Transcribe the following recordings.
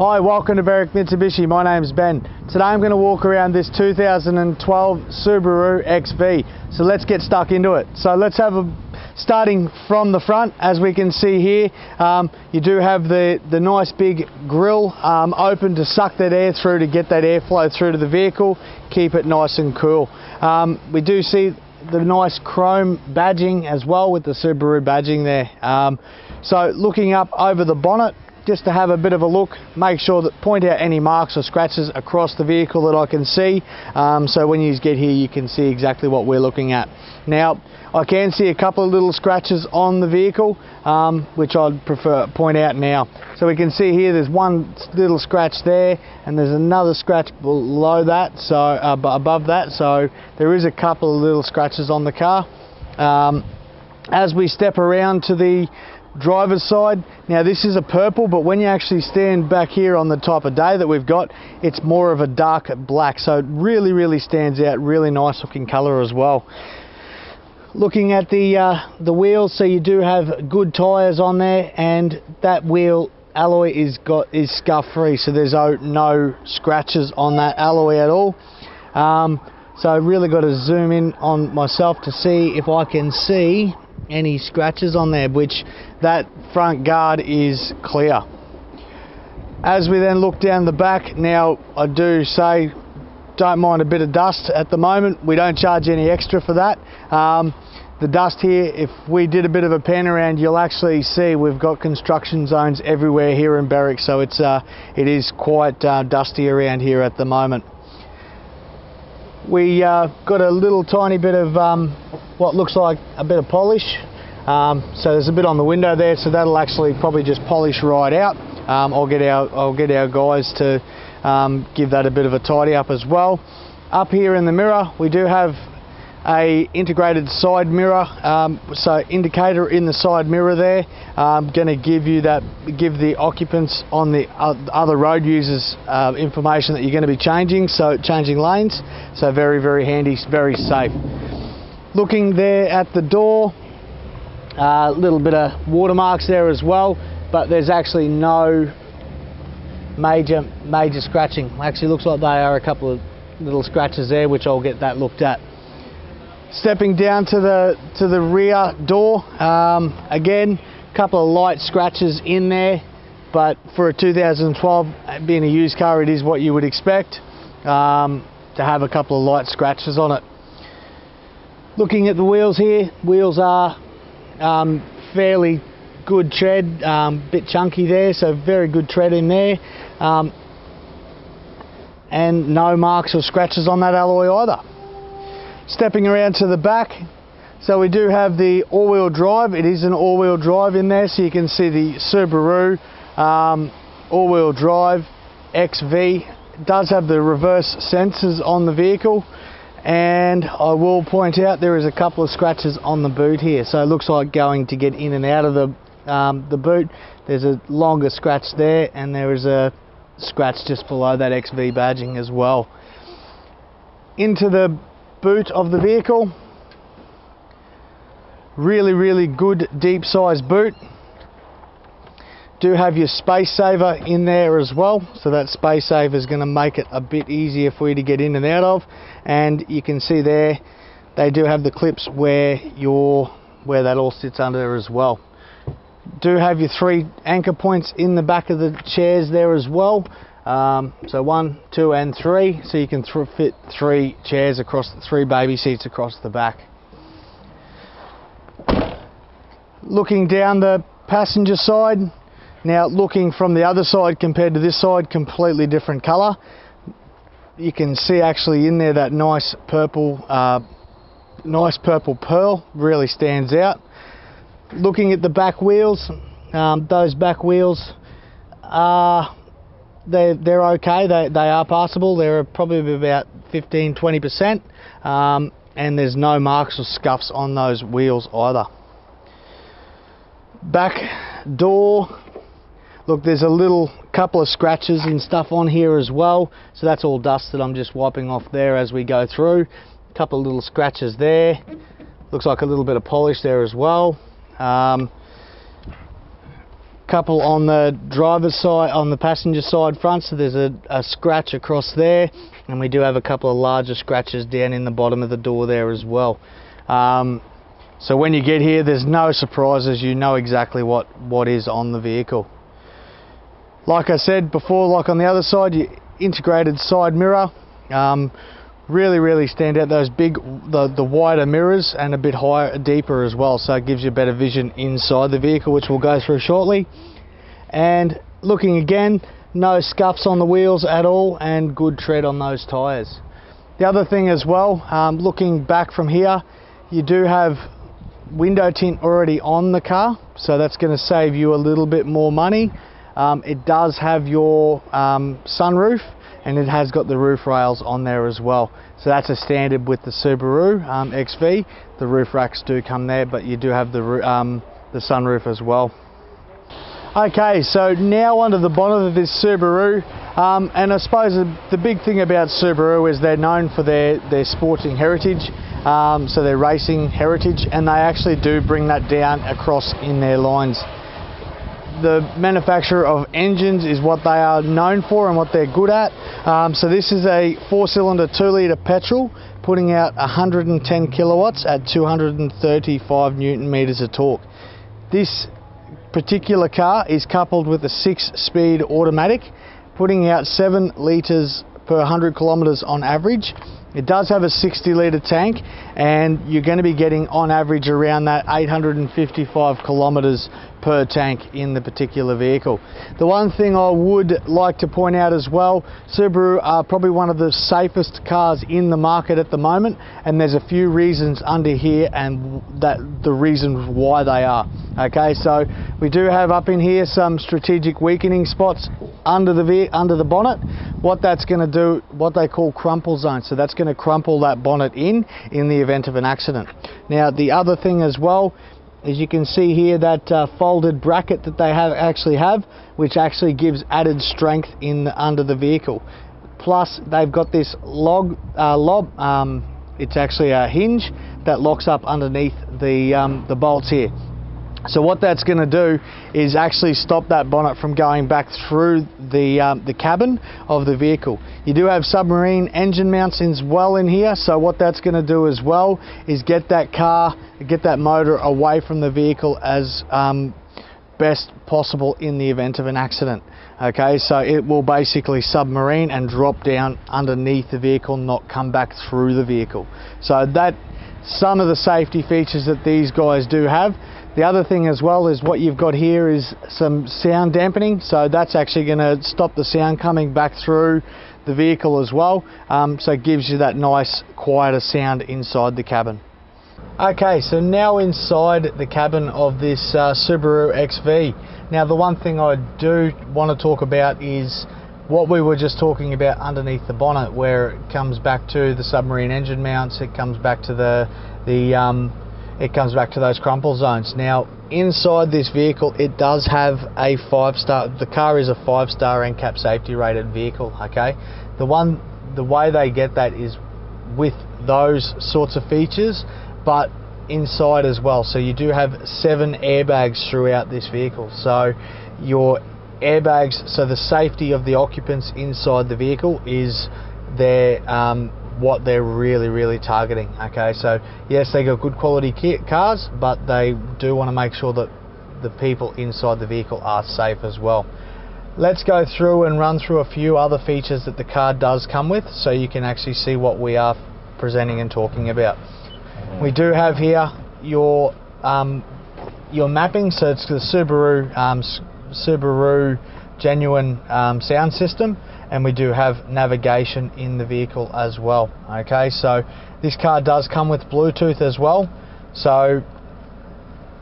Hi, welcome to Berwick Mitsubishi. My name's Ben. Today I'm going to walk around this 2012 Subaru XV. So let's get stuck into it. So let's have starting from the front. As we can see here, you do have the nice big grille open to suck that air through, to get that airflow through to the vehicle, keep it nice and cool. We do see the nice chrome badging as well with the Subaru badging there. So looking up over the bonnet, just to have a bit of a look, make sure that point out any marks or scratches across the vehicle that I can see, so when you get here you can see exactly what we're looking at. Now I can see a couple of little scratches on the vehicle, which I'd prefer point out now. So we can see here there's one little scratch there, and there's another scratch below that, so above that, so there is a couple of little scratches on the car. As we step around to the driver's side, now this is a purple, but when you actually stand back here on the type of day that we've got, it's more of a dark black, so it really stands out. Really nice looking color as well. Looking at the wheels, so you do have good tires on there, and that wheel alloy is scuff free, so there's no scratches on that alloy at all. So I really got to zoom in on myself to see if I can see any scratches on there, which that front guard is clear. As we then look down the back, now I do say don't mind a bit of dust at the moment. We don't charge any extra for that. The dust here, if we did a bit of a pan around, you'll actually see we've got construction zones everywhere here in Berwick, so it is quite dusty around here at the moment. We got a little tiny bit of what looks like a bit of polish, so there's a bit on the window there, so that'll actually probably just polish right out. I'll get our guys to give that a bit of a tidy up as well. Up here in the mirror, we do have a integrated side mirror, so indicator in the side mirror there, going to give the occupants on the other road users information that you're going to be changing lanes, so very handy, very safe. Looking there at the door, a little bit of watermarks there as well, but there's actually no major scratching. Actually looks like they are a couple of little scratches there, which I'll get that looked at. Stepping down to the rear door, again, a couple of light scratches in there, but for a 2012, being a used car, it is what you would expect to have a couple of light scratches on it. Looking at the wheels here, wheels are fairly good tread, bit chunky there, so very good tread in there, and no marks or scratches on that alloy either. Stepping around to the back, so we do have the all-wheel drive. It is an all-wheel drive in there, so you can see the Subaru all-wheel drive XV. It does have the reverse sensors on the vehicle, and I will point out there is a couple of scratches on the boot here, so it looks like going to get in and out of the boot. There's a longer scratch there, and there is a scratch just below that XV badging as well. Into the boot of the vehicle, really good deep size boot. Do have your space saver in there as well, so that space saver is going to make it a bit easier for you to get in and out of, and you can see there they do have the clips where that all sits under as well. Do have your 3 anchor points in the back of the chairs there as well. So 1, 2 and 3, so you can fit 3 chairs across, 3 baby seats across the back. Looking down the passenger side, now looking from the other side compared to this side, completely different colour. You can see actually in there that nice purple pearl really stands out. Looking at the back wheels, those back wheels are they're okay, they are passable. They're probably about 15-20%, and there's no marks or scuffs on those wheels either. Back door, look, there's a little couple of scratches and stuff on here as well, so that's all dust that I'm just wiping off there as we go through. A couple of little scratches there, looks like a little bit of polish there as well. couple on the driver's side, on the passenger side front, so there's a scratch across there, and we do have a couple of larger scratches down in the bottom of the door there as well. So when you get here, there's no surprises, you know exactly what is on the vehicle. Like I said before, like on the other side, your integrated side mirror, really stand out, those big, the wider mirrors, and a bit higher, deeper as well, so it gives you better vision inside the vehicle, which we'll go through shortly. And looking again, no scuffs on the wheels at all, and good tread on those tyres. The other thing as well, looking back from here, you do have window tint already on the car, so that's going to save you a little bit more money. It does have your sunroof, and it has got the roof rails on there as well, so that's a standard with the Subaru XV. The roof racks do come there, but you do have the sunroof as well. Okay, so now onto the bonnet of this Subaru, and I suppose the big thing about Subaru is they're known for their sporting heritage, so their racing heritage, and they actually do bring that down across in their lines. The manufacturer of engines is what they are known for and what they're good at. So this is a 4-cylinder 2-litre petrol, putting out 110 kilowatts at 235 newton meters of torque. This particular car is coupled with a 6-speed automatic, putting out 7 litres per 100 kilometres on average. It does have a 60-litre tank, and you're going to be getting on average around that 855 kilometres per tank in the particular vehicle. The one thing I would like to point out as well, Subaru are probably one of the safest cars in the market at the moment, and there's a few reasons under here, and the reasons why they are. Okay, so we do have up in here some strategic weakening spots under the bonnet. What that's going to do, what they call crumple zone, so that's going to crumple that bonnet in the event of an accident. Now the other thing as well, as you can see here, that folded bracket that they actually have, which actually gives added strength under the vehicle. Plus they've got this it's actually a hinge that locks up underneath the bolts here. So what that's going to do is actually stop that bonnet from going back through the cabin of the vehicle. You do have submarine engine mounts as well in here, so what that's going to do as well is get that motor away from the vehicle as best possible in the event of an accident. Okay, so it will basically submarine and drop down underneath the vehicle, not come back through the vehicle. So that's some of the safety features that these guys do have. The other thing as well is what you've got here is some sound dampening, so that's actually going to stop the sound coming back through the vehicle as well, so it gives you that nice quieter sound inside the cabin. Okay, so now inside the cabin of this Subaru XV. Now the one thing I do want to talk about is what we were just talking about underneath the bonnet, where it comes back to the submarine engine mounts, it comes back to those crumple zones. Now inside this vehicle, it does have a 5-star, the car is a 5-star NCAP safety rated vehicle. Okay, the way they get that is with those sorts of features, but inside as well. So you do have 7 airbags throughout this vehicle, so your airbags, so the safety of the occupants inside the vehicle is what they're really targeting. Okay, so yes, they got good quality cars, but they do want to make sure that the people inside the vehicle are safe as well. Let's go through and run through a few other features that the car does come with, so you can actually see what we are presenting and talking about. We do have here your mapping, so it's the Subaru genuine sound system, and we do have navigation in the vehicle as well. Okay, so this car does come with Bluetooth as well, so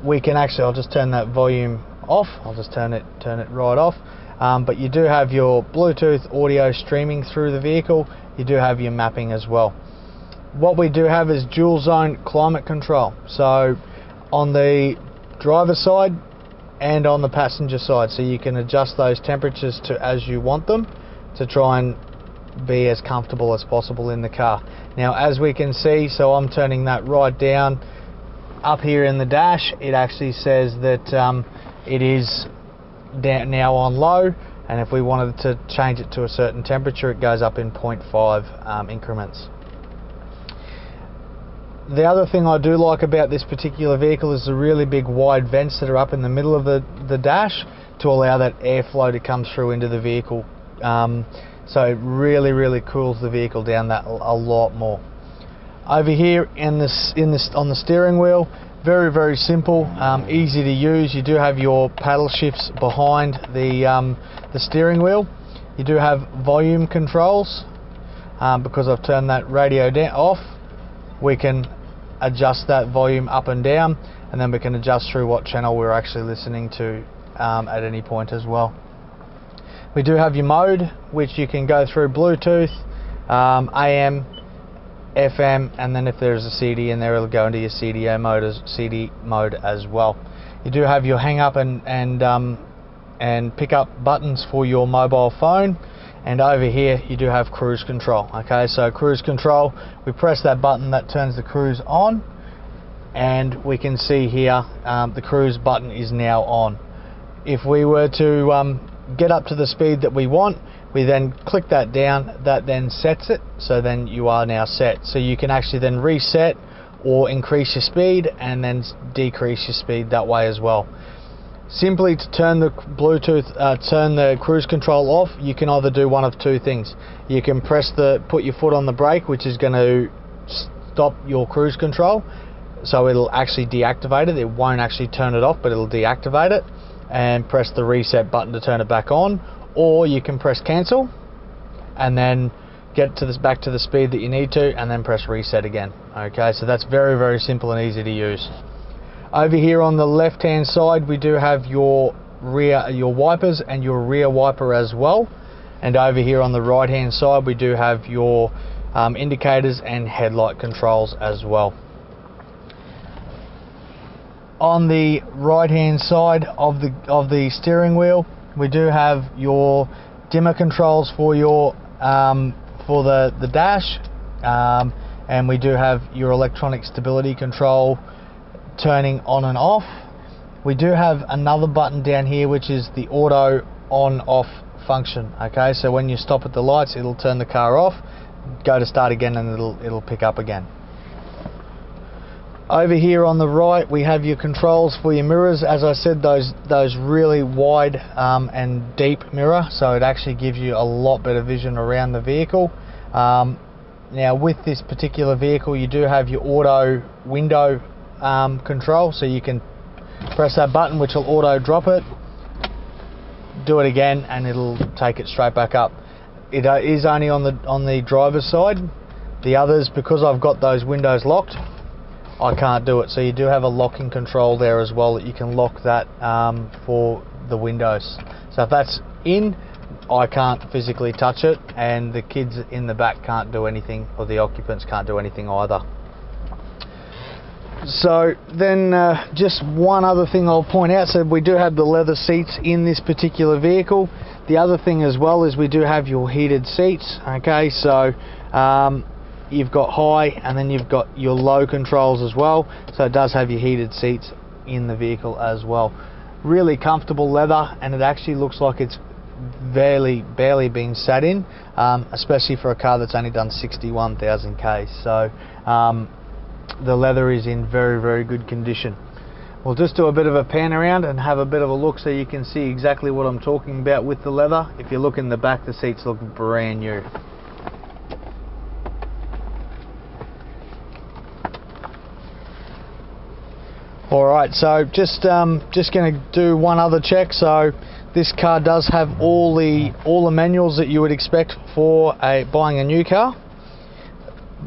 we can actually, I'll just turn that volume off, I'll just turn it right off, but you do have your Bluetooth audio streaming through the vehicle. You do have your mapping as well. What we do have is dual zone climate control, so on the driver's side and on the passenger side, so you can adjust those temperatures to as you want them to try and be as comfortable as possible in the car. Now as we can see, so I'm turning that right down. Up here in the dash, it actually says that it is now on low, and if we wanted to change it to a certain temperature, it goes up in 0.5 increments. The other thing I do like about this particular vehicle is the really big wide vents that are up in the middle of the dash to allow that airflow to come through into the vehicle. So it really cools the vehicle down that a lot more. Over here on the steering wheel, very simple, easy to use. You do have your paddle shifts behind the steering wheel. You do have volume controls. Because I've turned that radio off, we can adjust that volume up and down, and then we can adjust through what channel we're actually listening to at any point as well. We do have your mode, which you can go through Bluetooth, AM, FM, and then if there's a CD in there, it'll go into your CD mode as well. You do have your hang up and pick up buttons for your mobile phone. And over here you do have cruise control. Okay, so cruise control, we press that button, that turns the cruise on, and we can see here the cruise button is now on. If we were to get up to the speed that we want, we then click that down, that then sets it, so then you are now set. So you can actually then reset or increase your speed and then decrease your speed that way as well. Simply to turn the turn the cruise control off, you can either do one of two things. You can put your foot on the brake, which is going to stop your cruise control, so it'll actually deactivate it. It won't actually turn it off, but it'll deactivate it, and press the reset button to turn it back on. Or you can press cancel and then get back to the speed that you need to, and then press reset again. Okay, so that's very simple and easy to use. Over here on the left hand side, we do have your wipers and your rear wiper as well, and over here on the right hand side we do have your indicators and headlight controls as well. On the right hand side of the steering wheel, we do have your dimmer controls for your for the dash, and we do have your electronic stability control turning on and off. We do have another button down here which is the auto on off function. Okay, so when you stop at the lights, it'll turn the car off, go to start again, and it'll pick up again. Over here on the right we have your controls for your mirrors. As I said, those really wide and deep mirror, so it actually gives you a lot better vision around the vehicle. Now with this particular vehicle, you do have your auto window control, so you can press that button which will auto drop it, do it again, and it'll take it straight back up. It is only on the driver's side. The others, because I've got those windows locked, I can't do it. So you do have a locking control there as well, that you can lock that for the windows. So if that's in, I can't physically touch it, and the kids in the back can't do anything, or the occupants can't do anything either. So then just one other thing I'll point out, so we do have the leather seats in this particular vehicle. The other thing as well is we do have your heated seats. Okay, so you've got high and then you've got your low controls as well, so it does have your heated seats in the vehicle as well. Really comfortable leather, and it actually looks like it's barely been sat in, especially for a car that's only done 61,000 k's. So the leather is in very good condition. We'll just do a bit of a pan around and have a bit of a look so you can see exactly what I'm talking about with the leather. If you look in the back, the seats look brand new. Alright, so just going to do one other check. So this car does have all the manuals that you would expect for buying a new car,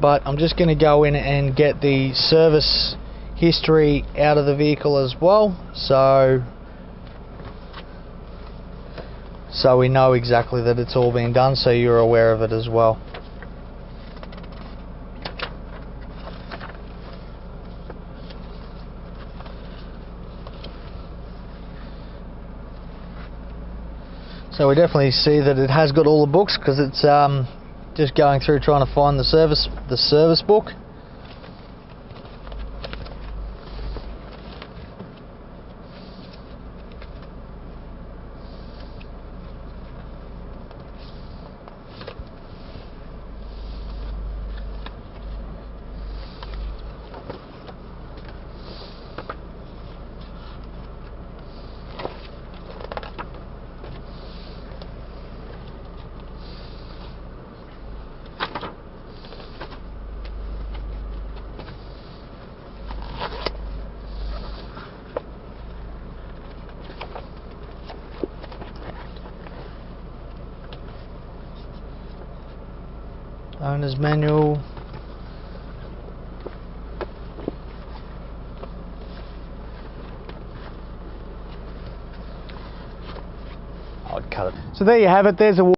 but I'm just going to go in and get the service history out of the vehicle as well, so we know exactly that it's all been done, so you're aware of it as well. So we definitely see that it has got all the books, because it's just going through trying to find the service book. Owner's manual. I'd cut it. So there you have it. There's a